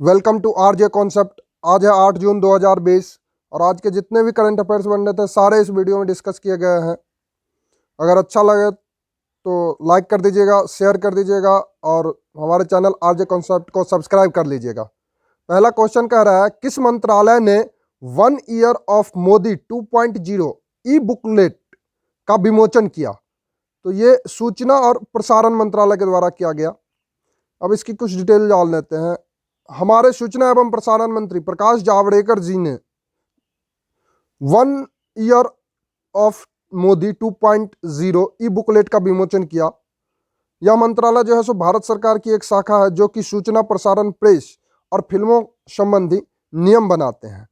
Welcome to RJ concept. आज है 8 जून 2020 और आज के जितने भी करंट अफेयर्स बन रहे थे सारे इस वीडियो में डिस्कस किए गए हैं। अगर अच्छा लगे तो लाइक कर दीजिएगा, शेयर कर दीजिएगा और हमारे चैनल आरजे कॉन्सेप्ट को सब्सक्राइब कर लीजिएगा। पहला क्वेश्चन कह रहा है, किस मंत्रालय ने 1 year of Modi 2.0 E booklet का विमोचन किया? तो ये सूचना और प्रसारण मंत्रालय के द्वारा किया गया। अब इसकी कुछ डिटेल जान लेते हैं। हमारे सूचना एवं प्रसारण मंत्री प्रकाश जावड़ेकर जी ने 1 year of Modi 2.0 E booklet का विमोचन किया। यह मंत्रालय जो है सो भारत सरकार की एक शाखा है जो कि सूचना प्रसारण, प्रेस और फिल्मों संबंधी नियम बनाते हैं।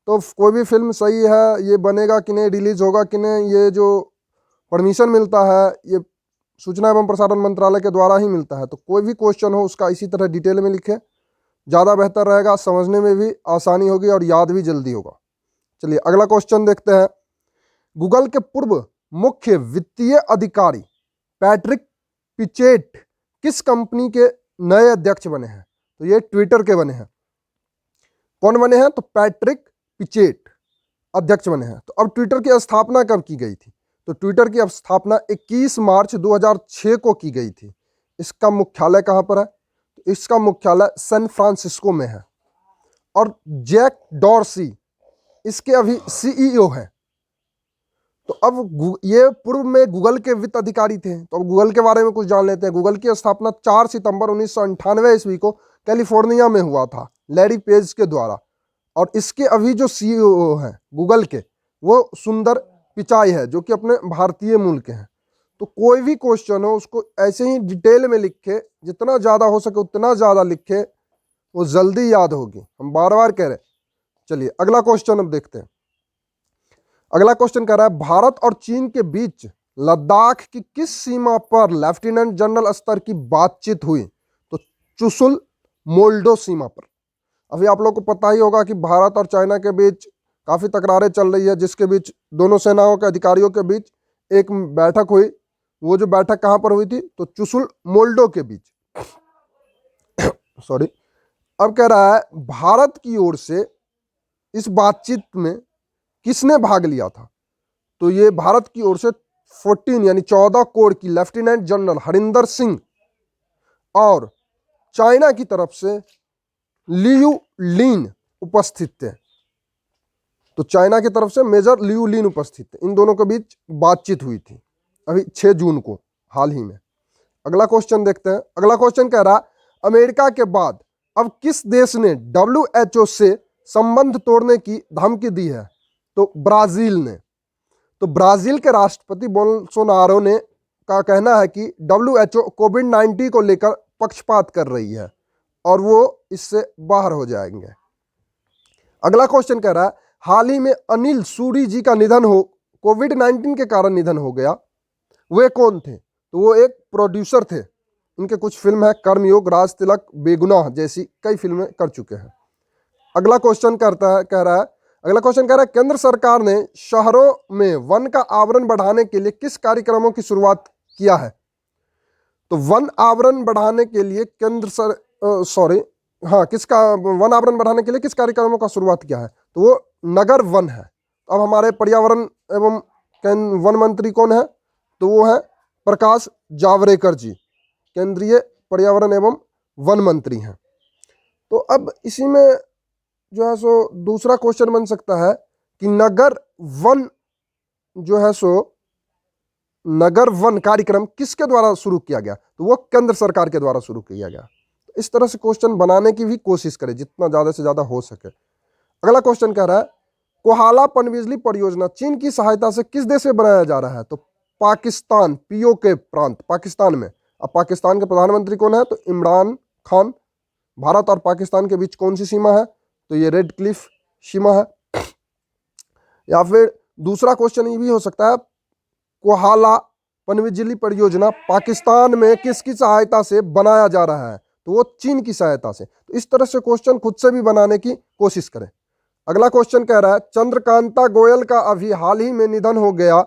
तो कोई भी फिल्म सही है, ये बनेगा कि नहीं, रिलीज होगा कि नहीं, ये जो परमिशन मिलता है ये सूचना एवं प्रसारण मंत्रालय के द्वारा ही मिलता है। तो कोई भी क्वेश्चन हो उसका इसी तरह डिटेल में लिखें, ज़्यादा बेहतर रहेगा, समझने में भी आसानी होगी और याद भी जल्दी होगा। चलिए अगला क्वेश्चन देखते हैं। गूगल के पूर्व मुख्य वित्तीय अधिकारी पैट्रिक पिचेट किस कंपनी के नए अध्यक्ष बने हैं? तो ये ट्विटर के बने हैं। कौन बने हैं? तो पैट्रिक पिचेट अध्यक्ष बने हैं। तो अब ट्विटर की स्थापना कब की गई थी? तो ट्विटर की स्थापना 21 मार्च 2006 को की गई थी। इसका मुख्यालय कहाँ पर है? तो इसका मुख्यालय सैन फ्रांसिस्को में है और जैक डॉर्सी इसके अभी सीईओ हैं। तो अब ये पूर्व में गूगल के वित्त अधिकारी थे। तो अब गूगल के बारे में कुछ जान लेते हैं। गूगल की स्थापना 4 सितंबर 1998 ईस्वी को कैलिफोर्निया में हुआ था लैरी पेज के द्वारा। और इसके अभी जो सीईओ हैं गूगल के वो सुंदर पिचाई है जो कि अपने भारतीय मूल के हैं। तो कोई भी क्वेश्चन हो उसको ऐसे ही डिटेल में लिखे, जितना ज़्यादा हो सके उतना ज़्यादा लिखे, वो जल्दी याद होगी। हम बार बार कह रहे हैं। चलिए अगला क्वेश्चन अब देखते हैं। अगला क्वेश्चन कह रहा है, भारत और चीन के बीच लद्दाख की किस सीमा पर लेफ्टिनेंट जनरल स्तर की बातचीत हुई? तो चुशुल मोल्डो सीमा पर। अभी आप लोग को पता ही होगा कि भारत और चाइना के बीच काफ़ी तकरारें चल रही है, जिसके बीच दोनों सेनाओं के अधिकारियों के बीच एक बैठक हुई। वो जो बैठक कहाँ पर हुई थी? तो चुशुल मोल्डो के बीच। सॉरी। अब कह रहा है, भारत की ओर से इस बातचीत में किसने भाग लिया था? तो ये भारत की ओर से 14 यानी 14 कोर की लेफ्टिनेंट जनरल हरिंदर सिंह और चाइना की तरफ से लियू लिन उपस्थित थे। तो चाइना की तरफ से मेजर लियू लिन उपस्थित थे। इन दोनों के बीच बातचीत हुई थी अभी 6 जून को, हाल ही में। अगला क्वेश्चन देखते हैं। अगला क्वेश्चन कह रहा है, अमेरिका के बाद अब किस देश ने WHO से संबंध तोड़ने की धमकी दी है? तो ब्राजील ने। तो ब्राजील के राष्ट्रपति बोल्सोनारो ने का कहना है कि WHO कोविड-19 को लेकर पक्षपात कर रही है और वो इससे बाहर हो जाएंगे। अगला क्वेश्चन कह रहा है, हाल ही में अनिल सूरी जी का निधन कोविड-19 के कारण निधन हो गया। वे कौन थे? तो वो एक प्रोड्यूसर थे। इनके कुछ फिल्म है, कर्मयोग, राज तिलक, बेगुनाह जैसी कई फिल्में कर चुके हैं। अगला क्वेश्चन कह रहा है, केंद्र सरकार ने शहरों में वन का आवरण बढ़ाने के लिए किस कार्यक्रमों की शुरुआत किया है? तो वन आवरण बढ़ाने के लिए वन आवरण बढ़ाने के लिए किस कार्यक्रमों का शुरुआत किया है? तो वो नगर वन है। अब हमारे पर्यावरण एवं वन मंत्री कौन है? तो वो है प्रकाश जावड़ेकर जी, केंद्रीय पर्यावरण एवं वन मंत्री हैं। तो अब इसी में जो है सो दूसरा क्वेश्चन बन सकता है कि नगर वन कार्यक्रम किसके द्वारा शुरू किया गया? तो वो केंद्र सरकार के द्वारा शुरू किया गया। तो इस तरह से क्वेश्चन बनाने की भी कोशिश करें जितना ज़्यादा से ज़्यादा हो सके। अगला क्वेश्चन कह रहा है, कोहाला पनबिजली परियोजना चीन की सहायता से किस देश में बनाया जा रहा है? तो पाकिस्तान, पीओके प्रांत पाकिस्तान में। अब पाकिस्तान के प्रधानमंत्री कौन है? तो इमरान खान। भारत और पाकिस्तान के बीच कौन सी सीमा है? तो ये रेड क्लिफ सीमा है। या फिर दूसरा क्वेश्चन ये भी हो सकता है, कोहाला पनबिजली परियोजना पाकिस्तान में किसकी सहायता से बनाया जा रहा है? तो वो चीन की सहायता से। तो इस तरह से क्वेश्चन खुद से भी बनाने की कोशिश करें। अगला क्वेश्चन कह रहा है, चंद्रकांता गोयल का अभी हाल ही में निधन हो गया।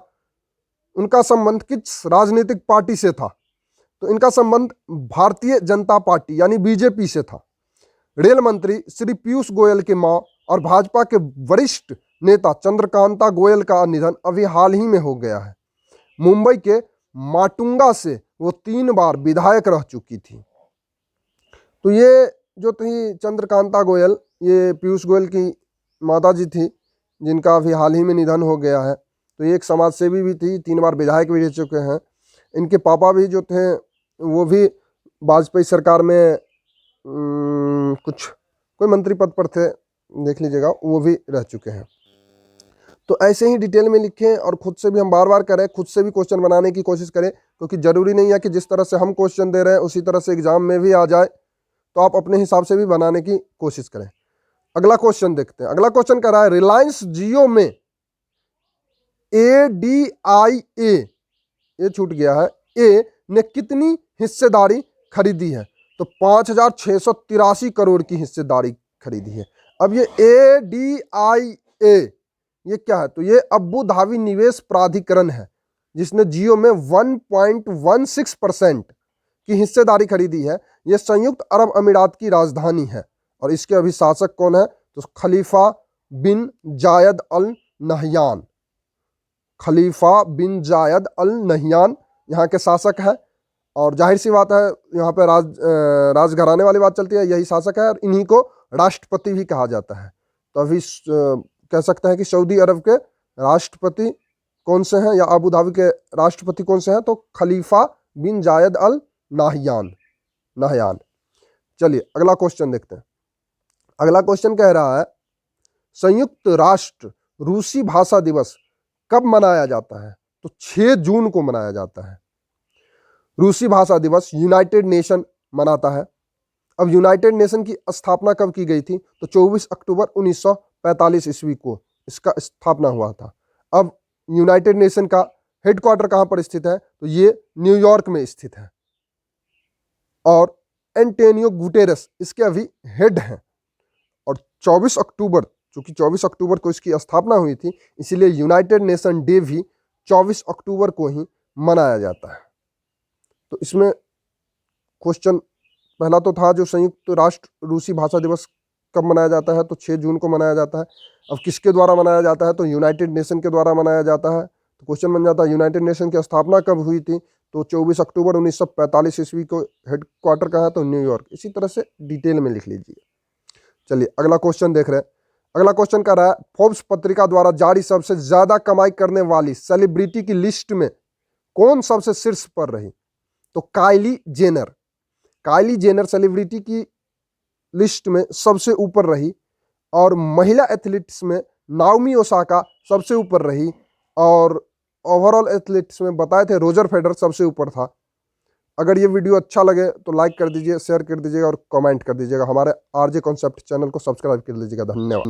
उनका संबंध किस राजनीतिक पार्टी से था? तो इनका संबंध भारतीय जनता पार्टी यानी बीजेपी से था। रेल मंत्री श्री पीयूष गोयल की मां और भाजपा के वरिष्ठ नेता चंद्रकांता गोयल का निधन अभी हाल ही में हो गया है। मुंबई के माटुंगा से वो 3 बार विधायक रह चुकी थी। तो ये जो थी चंद्रकांता गोयल, ये पीयूष गोयल की माता जी थी, जिनका अभी हाल ही में निधन हो गया है। तो ये एक समाज सेवी भी थी, 3 बार विधायक भी रह चुके हैं। इनके पापा भी जो थे वो भी वाजपेयी सरकार में कोई मंत्री पद पर थे, देख लीजिएगा, वो भी रह चुके हैं। तो ऐसे ही डिटेल में लिखें और खुद से भी हम बार बार करें, खुद से भी क्वेश्चन बनाने की कोशिश करें, क्योंकि ज़रूरी नहीं है कि जिस तरह से हम क्वेश्चन दे रहे हैं उसी तरह से एग्जाम में भी आ जाए। तो आप अपने हिसाब से भी बनाने की कोशिश करें। अगला क्वेश्चन देखते हैं। अगला क्वेश्चन कह रहा है रिलायंस जियो में ADIA, ये छूट गया है, ए ने कितनी हिस्सेदारी खरीदी है? तो 5,683 करोड़ की हिस्सेदारी खरीदी है। अब ये ADIA ये क्या है? तो ये अबू धाबी निवेश प्राधिकरण है, जिसने जियो में 1.16% की हिस्सेदारी खरीदी है। ये संयुक्त अरब अमीरात की राजधानी है और इसके अभी शासक कौन है? तो खलीफा बिन जायद अल नहयान। खलीफा बिन जायद अल नहयान यहाँ के शासक है। और जाहिर सी बात है, यहाँ पे राजघराने वाली बात चलती है, यही शासक है और इन्हीं को राष्ट्रपति भी कहा जाता है। तो अभी कह सकते हैं कि सऊदी अरब के राष्ट्रपति कौन से हैं या अबू धाबी के राष्ट्रपति कौन से हैं? तो खलीफा बिन जायद अल नहयान। चलिए अगला क्वेश्चन देखते हैं। अगला क्वेश्चन कह रहा है संयुक्त राष्ट्र रूसी भाषा दिवस कब मनाया जाता है? तो 6 जून को मनाया जाता है। रूसी भाषा दिवस यूनाइटेड नेशन मनाता है। अब यूनाइटेड नेशन की स्थापना कब की गई थी? तो 24 अक्टूबर 1945 ईस्वी को इसका स्थापना हुआ था। अब यूनाइटेड नेशन का हेडक्वार्टर कहाँ पर स्थित है? तो ये न्यूयॉर्क में स्थित है और एंटोनियो गुटेरेस इसके अभी हेड हैं। और 24 अक्टूबर, चूंकि 24 अक्टूबर को इसकी स्थापना हुई थी, इसीलिए यूनाइटेड नेशन डे भी 24 अक्टूबर को ही मनाया जाता है। तो इसमें क्वेश्चन पहला तो था जो संयुक्त राष्ट्र रूसी भाषा दिवस कब मनाया जाता है? तो 6 जून को मनाया जाता है। अब किसके द्वारा मनाया जाता है? तो यूनाइटेड नेशन के द्वारा मनाया जाता है। तो क्वेश्चन बन जाता है यूनाइटेड नेशन की स्थापना कब हुई थी? तो 24 अक्टूबर 1945 ईस्वी को हेडक्वार्टर कहाँ है? तो न्यूयॉर्क। इसी तरह से डिटेल में लिख लीजिए। चलिए अगला क्वेश्चन देख रहे हैं। अगला क्वेश्चन कर रहा है फोर्ब्स पत्रिका द्वारा जारी सबसे ज्यादा कमाई करने वाली सेलिब्रिटी की लिस्ट में कौन सबसे शीर्ष पर रही? तो काइली जेनर सेलिब्रिटी की लिस्ट में सबसे ऊपर रही। और महिला एथलीट्स में नाओमी ओसाका सबसे ऊपर रही। और ओवरऑल एथलीट्स में बताए थे रोजर फेडरर सबसे ऊपर था। अगर ये वीडियो अच्छा लगे तो लाइक कर दीजिए, शेयर कर दीजिएगा और कमेंट कर दीजिएगा। हमारे आरजे कॉन्सेप्ट चैनल को सब्सक्राइब कर लीजिएगा। धन्यवाद।